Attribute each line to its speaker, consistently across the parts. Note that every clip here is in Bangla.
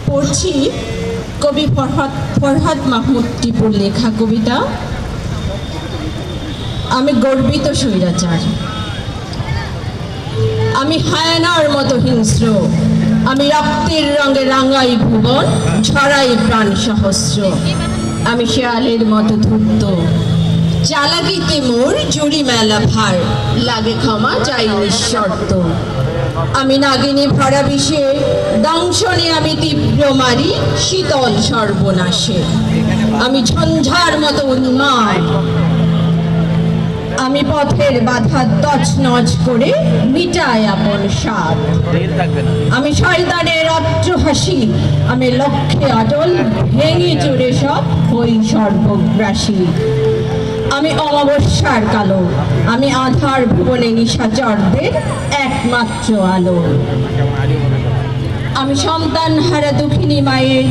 Speaker 1: পড়ছি কবি ফরহাদ মাহমুদ টিপুর লেখা কবিতা আমি গর্বিত স্বৈরাচার। আমি হায়নার মতো হিংস্র, আমি রক্তের রঙে রাঙাই ভুবন, ছড়াই প্রাণ সহস্র। আমি শেয়ালের মতো ধূর্ত, চালাকিতে মোর জুড়ি মেলা ভার, লাগে ক্ষমা চাই নিঃশর্ত। আমি নাগিনী ভরা বিষে, দংশনে আমি তীব্র মারি শীতল সর্বনাশে। আমি ঝঞ্ঝার মতো উন্মাদ, আমি পথের বাধা তছনছ করে মিটাই আপন স্বাদ। আমি শয়তানের অট্টহাসি, আমি লক্ষ্যে অটল, ভেঙে চুরে সব হই সর্বগ্রাসী। আমি অমাবস্যার কালো, আমি আধার ভুবনে নিশাচরদের একমাত্র আলো। আমি সন্তান হারা দুঃখিনী মায়ের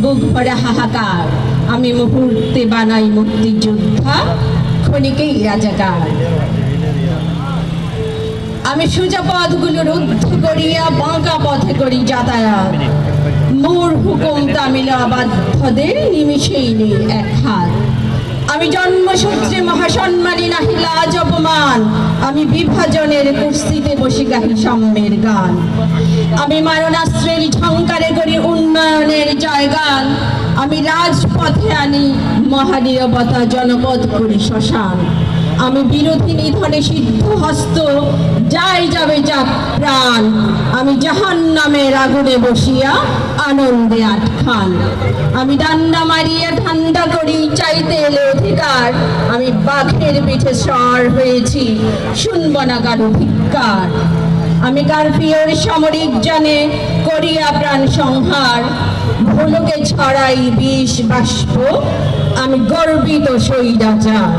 Speaker 1: বুক ভরা হাহাকার, আমি মুহূর্তে বানাই মুক্তিযোদ্ধা, ক্ষণিকেই রাজাকার। আমি সোজা পথগুলো রুদ্ধ করিয়া বাঁকা পথে করি যাতায়াত, মোর হুকুম তামিল অবাধ্যদের নিমিষেই নেই এক হাত। আমি জন্মসূত্রে মহাসম্মানী নাহি লাজ অপমান, আমি বিভাজনের কুস্তিতে বসে গাহি সাম্যের গান। আমি মারণাস্ত্রের ঝংকারে করি উন্নয়নের জয়গান, আমি রাজপথে আনি মহানীরবতা, জনপদ করি শ্মশান। আমি বিরোধী নিধনে সিদ্ধ হস্ত, যাই যাবে যাক প্রাণ, আমি জাহান্নামের আগুনে বসিয়া আনন্দে আটখান। আমি ডান্ডা মারিয়া ঠান্ডা করি চাইতে এলে অধিকার, আমি বাঘের পিঠে সর হয়েছি শুনব না কারো ধিক্কার। আমি কারফিউর সামরিক জানে করিয়া প্রাণ সংহার, ভুলকে ছড়াই বিষ বাষ্প, আমি গর্বিত স্বৈরাচার।